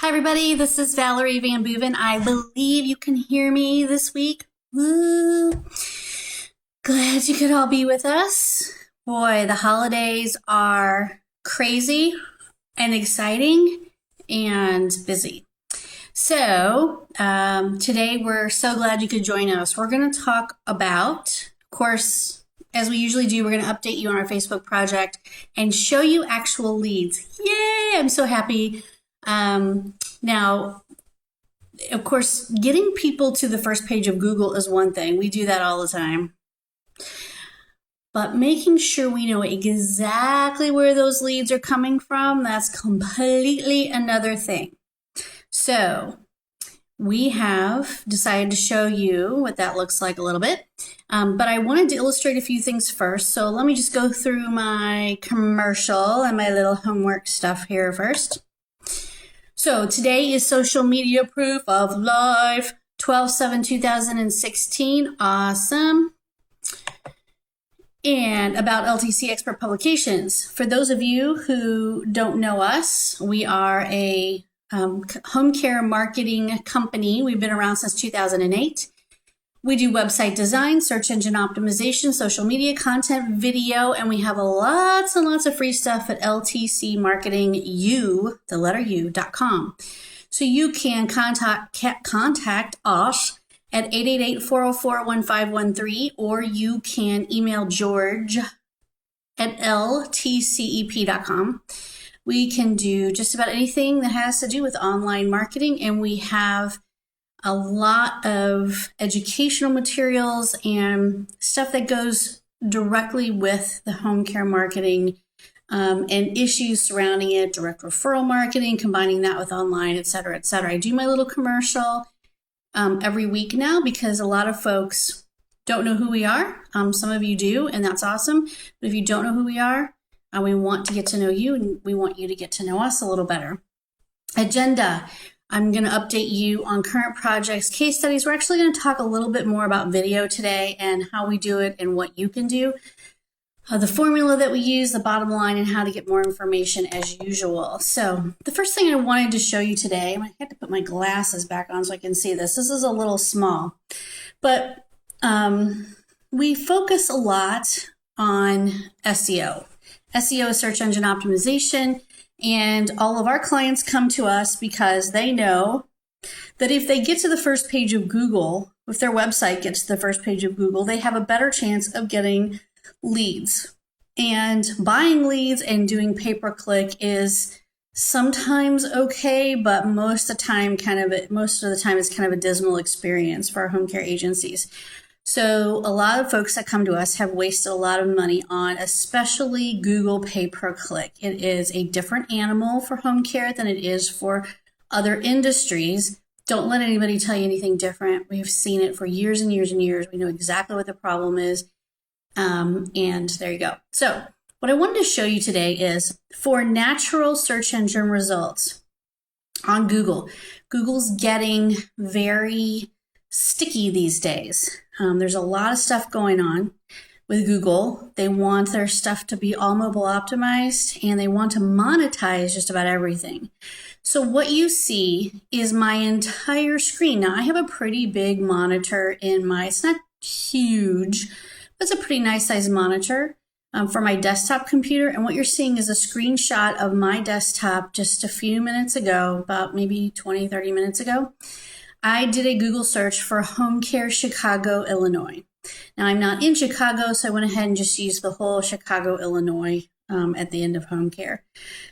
Hi everybody, this is Valerie Van Boeven. I believe you can hear me this week. Woo! Glad you could all be with us. Boy, the holidays are crazy and exciting and busy. So today we're so glad you could join us. We're going to talk about, of course, as we usually do, we're going to update you on our Facebook project and show you actual leads. Yay! I'm so happy. Now, of course, getting people to the first page of Google is one thing. We do that all the time. But making sure we know exactly where those leads are coming from, that's completely another thing. So we have decided to show you what that looks like a little bit. But I wanted to illustrate a few things first. So let me just go through my commercial and my little homework stuff here first. So today is social media proof of life, 12/7/2016. Awesome. And about LTC Expert Publications. For those of you who don't know us, we are a home care marketing company. We've been around since 2008. We do website design, search engine optimization, social media content, video, and we have lots and lots of free stuff at LTC Marketing U.com. So you can contact us at 888-404-1513, or you can email George at LTCEP.com. We can do just about anything that has to do with online marketing, and we have a lot of educational materials and stuff that goes directly with the home care marketing and issues surrounding it, direct referral marketing, combining that with online, et cetera, et cetera. I do my little commercial every week now because a lot of folks don't know who we are. Some of you do, and that's awesome. But if you don't know who we are, we want to get to know you, and we want you to get to know us a little better. Agenda. I'm going to update you on current projects, case studies. We're actually going to talk a little bit more about video today and how we do it and what you can do. The formula that we use, the bottom line, and how to get more information as usual. So the first thing I wanted to show you today, I had to put my glasses back on so I can see this. This is a little small, but we focus a lot on SEO. SEO is search engine optimization. And all of our clients come to us because they know that if they get to the first page of Google, if their website gets to the first page of Google, they have a better chance of getting leads. And buying leads and doing pay-per-click is sometimes okay, but most of the time it's kind of a dismal experience for our home care agencies. So a lot of folks that come to us have wasted a lot of money on especially Google pay-per-click. It is a different animal for home care than it is for other industries. Don't let anybody tell you anything different. We've seen it for years and years and years. We know exactly what the problem is. And there you go. So what I wanted to show you today is for natural search engine results on Google. Google's getting very sticky these days. There's a lot of stuff going on with Google. They want their stuff to be all mobile optimized, and they want to monetize just about everything. So what you see is my entire screen. Now I have a pretty big monitor in it's not huge, but it's a pretty nice size monitor for my desktop computer. And what you're seeing is a screenshot of my desktop just a few minutes ago, about maybe 20, 30 minutes ago. I did a Google search for home care Chicago, Illinois. Now I'm not in Chicago, so I went ahead and just used the whole Chicago, Illinois at the end of home care.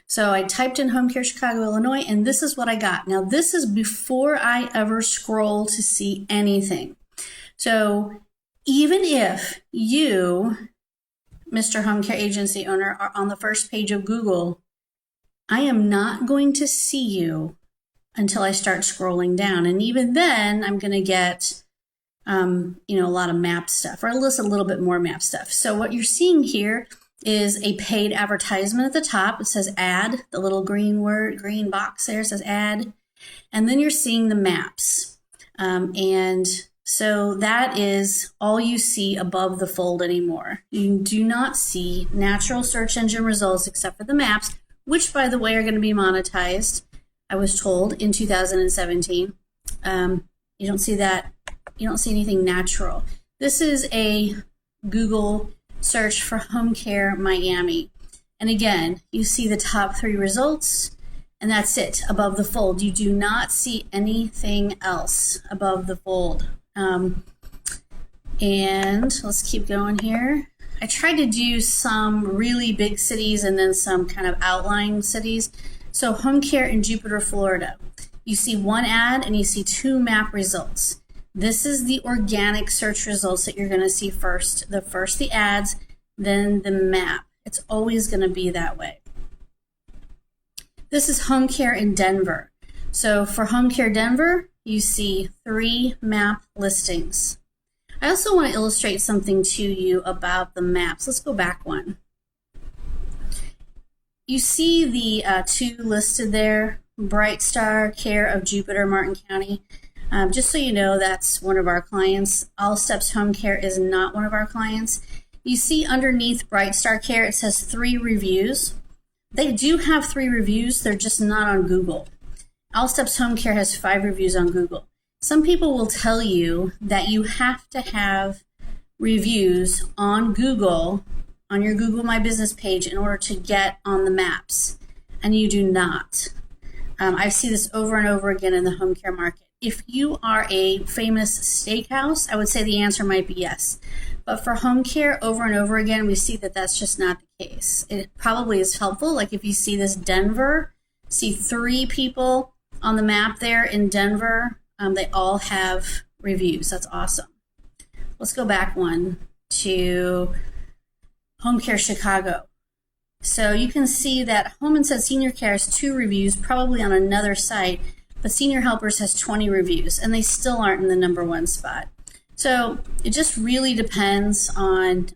So I typed in home care Chicago, Illinois, and this is what I got. Now this is before I ever scroll to see anything. So even if you, Mr. Home Care Agency owner, are on the first page of Google, I am not going to see you until I start scrolling down. And even then, I'm going to get, a lot of map stuff, or at least a little bit more map stuff. So what you're seeing here is a paid advertisement at the top. It says ad, the little green box there says ad. And then you're seeing the maps. And so that is all you see above the fold anymore. You do not see natural search engine results except for the maps, which by the way are going to be monetized. I was told, in 2017. You don't see that. You don't see anything natural. This is a Google search for home care Miami. And again, you see the top 3 results, and that's it, above the fold. You do not see anything else above the fold. And let's keep going here. I tried to do some really big cities and then some kind of outlying cities. So home care in Jupiter, Florida. You see 1 ad and you see 2 map results. This is the organic search results that you're going to see first. The ads, then the map. It's always going to be that way. This is home care in Denver. So for home care Denver, you see 3 map listings. I also want to illustrate something to you about the maps. Let's go back one. You see the 2 listed there, Bright Star Care of Jupiter, Martin County. Just so you know, that's one of our clients. All Steps Home Care is not one of our clients. You see underneath Bright Star Care, it says 3 reviews. They do have 3 reviews, they're just not on Google. All Steps Home Care has 5 reviews on Google. Some people will tell you that you have to have reviews on Google, on your Google My Business page, in order to get on the maps, and you do not. I see this over and over again in the home care market. If you are a famous steakhouse, I would say the answer might be yes. But for home care, over and over again, we see that that's just not the case. It probably is helpful. Like if you see this Denver, see 3 people on the map there in Denver. They all have reviews. That's awesome. Let's go back one to Home Care Chicago. So you can see that Home and Said Senior Care has 2 reviews, probably on another site, but Senior Helpers has 20 reviews, and they still aren't in the #1 spot. So it just really depends on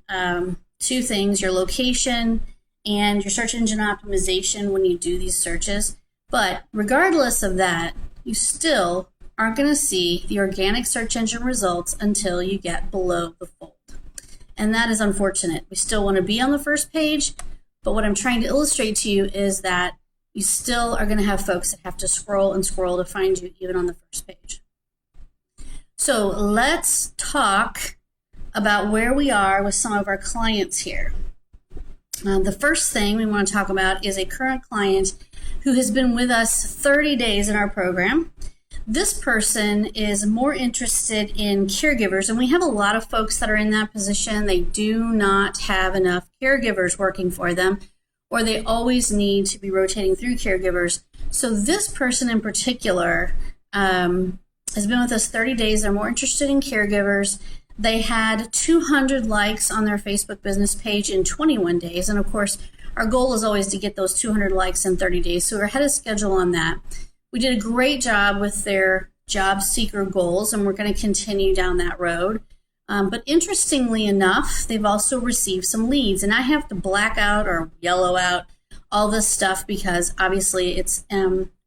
2 things, your location and your search engine optimization when you do these searches. But regardless of that, you still aren't going to see the organic search engine results until you get below the fold. And that is unfortunate. We still want to be on the first page, but what I'm trying to illustrate to you is that you still are going to have folks that have to scroll and scroll to find you even on the first page. So let's talk about where we are with some of our clients here. The first thing we want to talk about is a current client who has been with us 30 days in our program. This person is more interested in caregivers, and we have a lot of folks that are in that position. They do not have enough caregivers working for them, or they always need to be rotating through caregivers. So this person in particular has been with us 30 days. They're more interested in caregivers. They had 200 likes on their Facebook business page in 21 days. And of course, our goal is always to get those 200 likes in 30 days. So we're ahead of schedule on that. We did a great job with their job seeker goals, and we're going to continue down that road. But interestingly enough, they've also received some leads, and I have to black out or yellow out all this stuff because obviously it's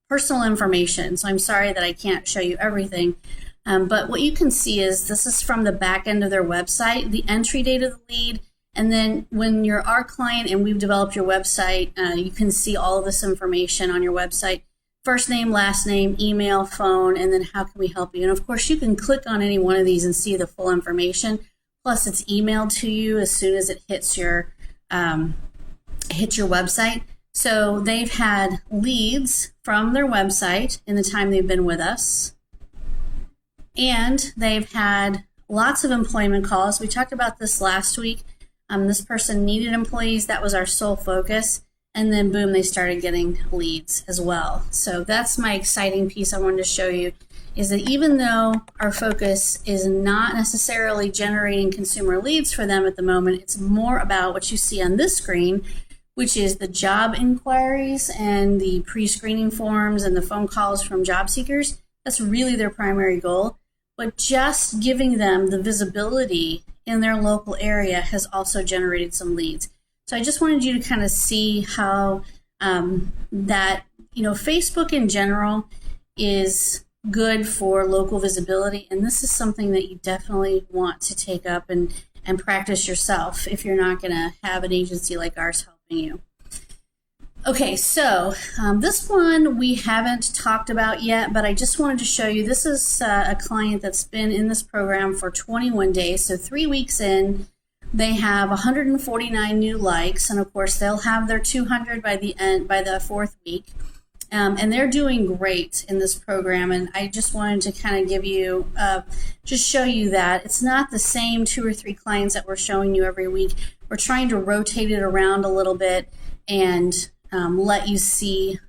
personal information. So I'm sorry that I can't show you everything. But what you can see is this is from the back end of their website, the entry date of the lead. And then when you're our client and we've developed your website, you can see all of this information on your website. First name, last name, email, phone, and then how can we help you? And of course, you can click on any one of these and see the full information. Plus, it's emailed to you as soon as it hits your website. So they've had leads from their website in the time they've been with us. And they've had lots of employment calls. We talked about this last week. This person needed employees. That was our sole focus. And then boom, they started getting leads as well. So that's my exciting piece I wanted to show you, is that even though our focus is not necessarily generating consumer leads for them at the moment, it's more about what you see on this screen, which is the job inquiries and the pre-screening forms and the phone calls from job seekers. That's really their primary goal. But just giving them the visibility in their local area has also generated some leads. So I just wanted you to kind of see how that, Facebook in general is good for local visibility. And this is something that you definitely want to take up and practice yourself if you're not going to have an agency like ours helping you. Okay, so this one we haven't talked about yet, but I just wanted to show you. This is a client that's been in this program for 21 days. So 3 weeks in, they have 149 new likes, and of course they'll have their 200 by the fourth week. And they're doing great in this program. And I just wanted to kind of give you, just show you that it's not the same 2 or 3 clients that we're showing you every week. We're trying to rotate it around a little bit and let you see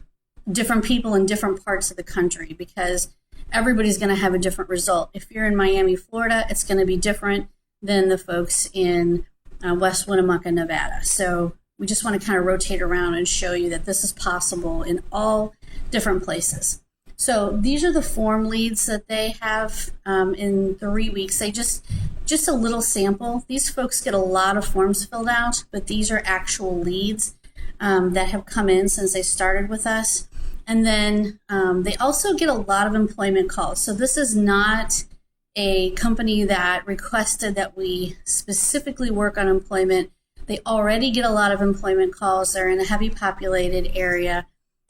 different people in different parts of the country, because everybody's going to have a different result. If you're in Miami, Florida, it's going to be different than the folks in West Winnemucca, Nevada. So we just want to kind of rotate around and show you that this is possible in all different places. So these are the form leads that they have in 3 weeks. They just a little sample. These folks get a lot of forms filled out, but these are actual leads that have come in since they started with us. And then they also get a lot of employment calls. So this is not a company that requested that we specifically work on employment. They already get a lot of employment calls. They're in a heavy populated area.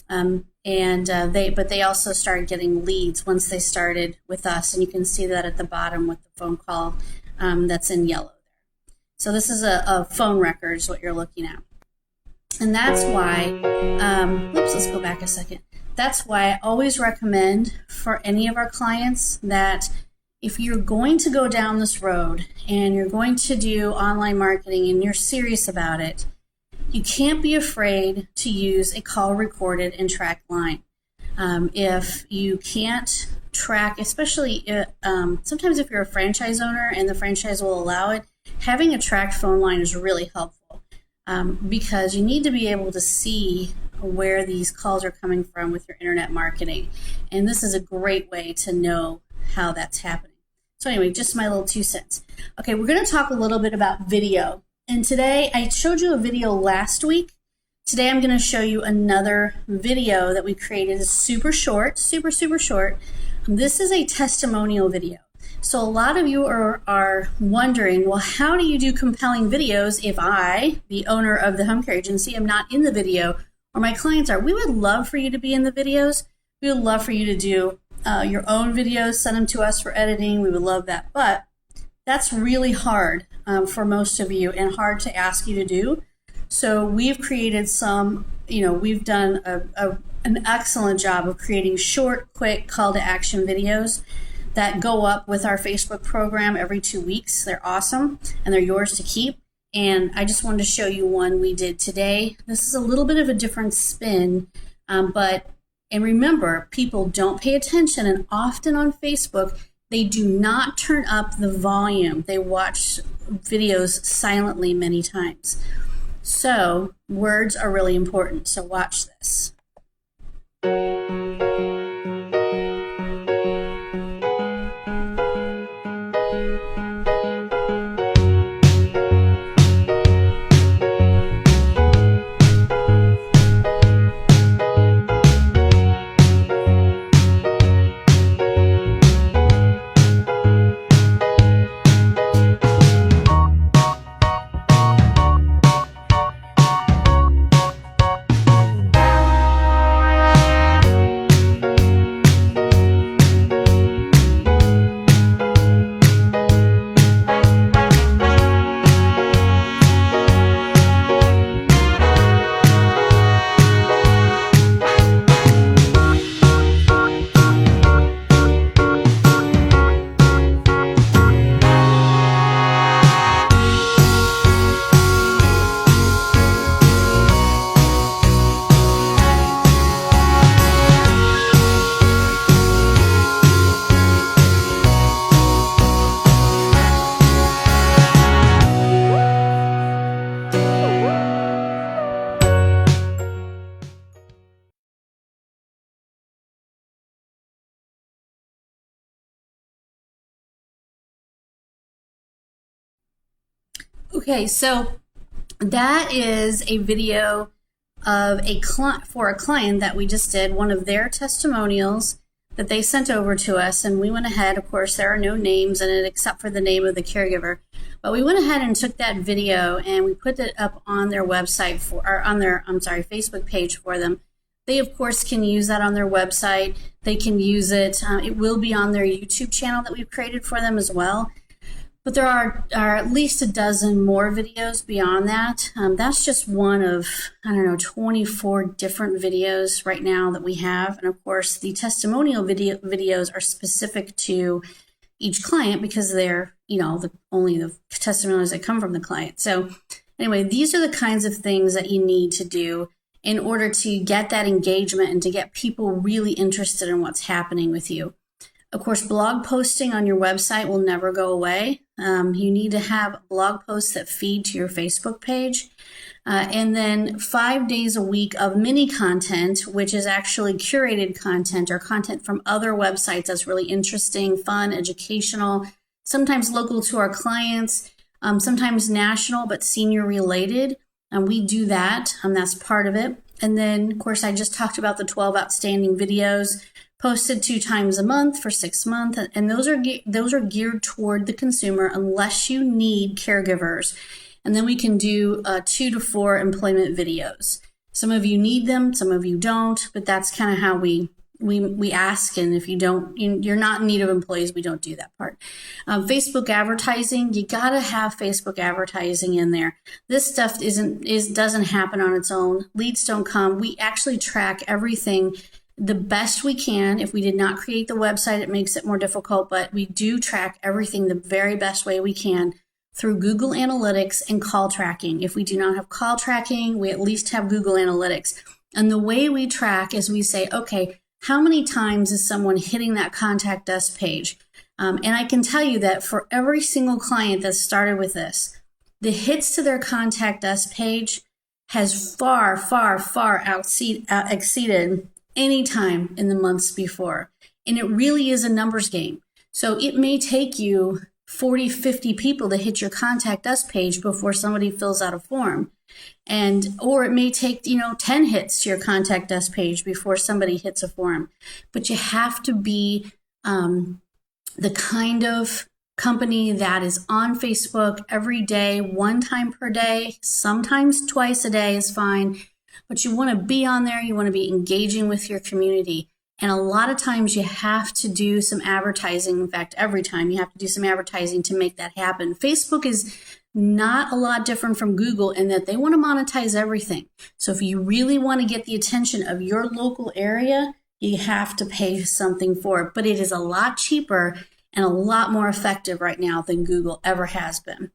But they also started getting leads once they started with us. And you can see that at the bottom with the phone call that's in yellow there. So this is a phone record is what you're looking at. And that's why, let's go back a second. That's why I always recommend for any of our clients that if you're going to go down this road and you're going to do online marketing and you're serious about it, you can't be afraid to use a call recorded and track line. If you can't track, especially sometimes if you're a franchise owner and the franchise will allow it, having a tracked phone line is really helpful. Because you need to be able to see where these calls are coming from with your internet marketing. And this is a great way to know how that's happening. So anyway, just my little 2 cents. Okay, we're going to talk a little bit about video. And today, I showed you a video last week. Today, I'm going to show you another video that we created. It's super short, super short. This is a testimonial video. So a lot of you are wondering, well, how do you do compelling videos if I, the owner of the home care agency, am not in the video, or my clients are? We would love for you to be in the videos. We would love for you to do your own videos, send them to us for editing. We would love that. But that's really hard for most of you and hard to ask you to do. So we've created we've done an excellent job of creating short, quick call to action videos that go up with our Facebook program every 2 weeks. They're awesome, and they're yours to keep. And I just wanted to show you one we did today. This is a little bit of a different spin, and remember, people don't pay attention, and often on Facebook, they do not turn up the volume. They watch videos silently many times. So words are really important, so watch this. Okay, so that is a video of for a client that we just did, one of their testimonials that they sent over to us, and we went ahead. Of course, there are no names in it except for the name of the caregiver. But we went ahead and took that video and we put it up on their website Facebook page for them. They, of course, can use that on their website. They can use it. It will be on their YouTube channel that we've created for them as well. But there are at least a dozen more videos beyond that. That's just one of, 24 different videos right now that we have. And of course, the testimonial videos are specific to each client because they're, only the testimonials that come from the client. So anyway, these are the kinds of things that you need to do in order to get that engagement and to get people really interested in what's happening with you. Of course, blog posting on your website will never go away. You need to have blog posts that feed to your Facebook page. And then 5 days a week of mini content, which is actually curated content or content from other websites that's really interesting, fun, educational, sometimes local to our clients, sometimes national, but senior related. And we do that. That's part of it. And then, of course, I just talked about the 12 outstanding videos posted 2 times a month for 6 months. And those are geared toward the consumer unless you need caregivers. And then we can do 2 to 4 employment videos. Some of you need them, some of you don't, but that's kind of how we ask. And if you don't, you're not in need of employees, we don't do that part. Facebook advertising, you got to have Facebook advertising in there. This stuff doesn't happen on its own. Leads don't come. We actually track everything the best we can. If we did not create the website, it makes it more difficult, but we do track everything the very best way we can through Google Analytics and call tracking. If we do not have call tracking, we at least have Google Analytics. And the way we track is we say, okay, how many times is someone hitting that contact us page? And I can tell you that for every single client that started with this, the hits to their contact us page has far, far, far exceeded any time in the months before. And it really is a numbers game. So it may take you 40, 50 people to hit your contact us page before somebody fills out a form. Or it may take, 10 hits to your contact us page before somebody hits a form. But you have to be the kind of company that is on Facebook every day, 1 time per day, sometimes twice a day is fine. But you want to be on there. You want to be engaging with your community. And a lot of times you have to do some advertising. In fact, every time you have to do some advertising to make that happen. Facebook is not a lot different from Google in that they want to monetize everything. So if you really want to get the attention of your local area, you have to pay something for it. But it is a lot cheaper and a lot more effective right now than Google ever has been.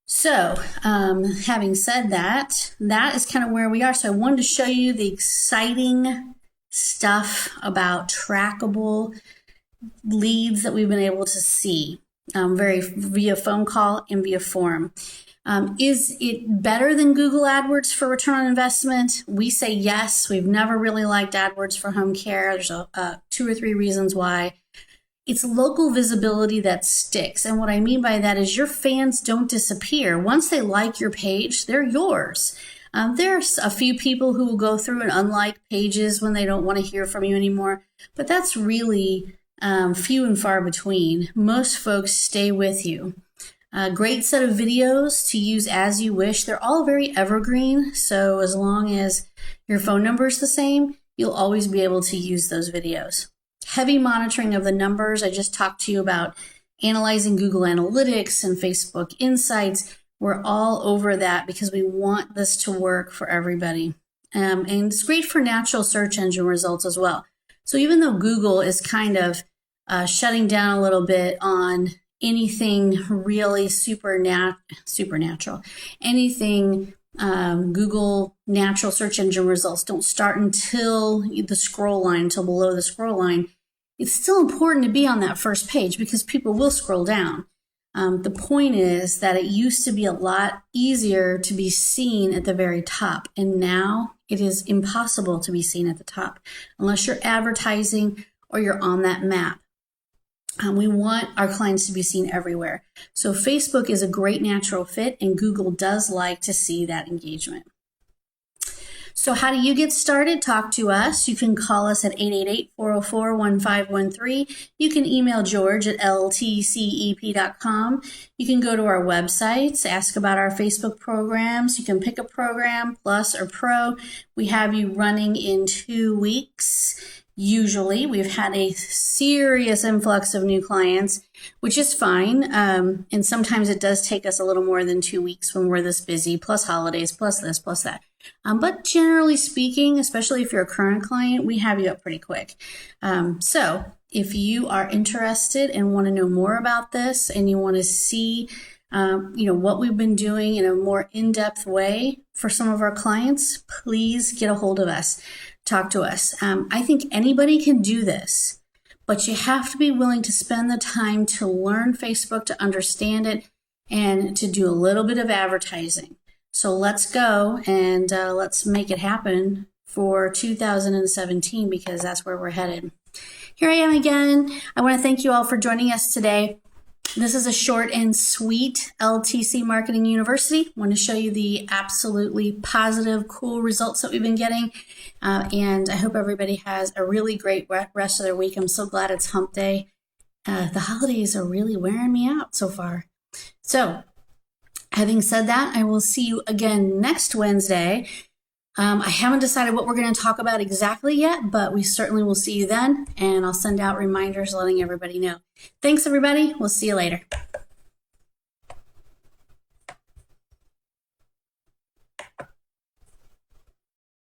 So having said that, that is kind of where we are. So I wanted to show you the exciting stuff about trackable leads that we've been able to see via phone call and via form. Is it better than Google AdWords for return on investment? We say yes. We've never really liked AdWords for home care. There's 2 or 3 reasons why. It's local visibility that sticks. And what I mean by that is your fans don't disappear. Once they like your page, they're yours. There's a few people who will go through and unlike pages when they don't want to hear from you anymore, but that's really few and far between. Most folks stay with you. A great set of videos to use as you wish. They're all very evergreen, so as long as your phone number is the same, you'll always be able to use those videos. Heavy monitoring of the numbers. I just talked to you about analyzing Google Analytics and Facebook Insights. We're all over that because we want this to work for everybody. And it's great for natural search engine results as well. So even though Google is kind of shutting down a little bit on anything really supernatural, anything Google natural search engine results don't start until the scroll line, until below the scroll line, it's still important to be on that first page because people will scroll down. The point is that it used to be a lot easier to be seen at the very top, and now it is impossible to be seen at the top unless you're advertising or you're on that map. We want our clients to be seen everywhere. So Facebook is a great natural fit, and Google does like to see that engagement. So how do you get started? Talk to us. You can call us at 888-404-1513. You can email George at LTCEP.com. You can go to our websites, ask about our Facebook programs. You can pick a program, Plus or Pro. We have you running in 2 weeks. Usually, we've had a serious influx of new clients, which is fine. And sometimes it does take us a little more than 2 weeks when we're this busy, plus holidays, plus this, plus that. But generally speaking, especially if you're a current client, we have you up pretty quick. So if you are interested and want to know more about this and you want to see what we've been doing in a more in-depth way for some of our clients, please get a hold of us. Talk to us. I think anybody can do this, but you have to be willing to spend the time to learn Facebook, to understand it, and to do a little bit of advertising. So let's go and let's make it happen for 2017, because that's where we're headed. Here I am again. I want to thank you all for joining us today. This is a short and sweet LTC Marketing University. I want to show you the absolutely positive, cool results that we've been getting. And I hope everybody has a really great rest of their week. I'm so glad it's hump day. The holidays are really wearing me out so far. So having said that, I will see you again next Wednesday. I haven't decided what we're going to talk about exactly yet, but we certainly will see you then, and I'll send out reminders letting everybody know. Thanks, everybody. We'll see you later.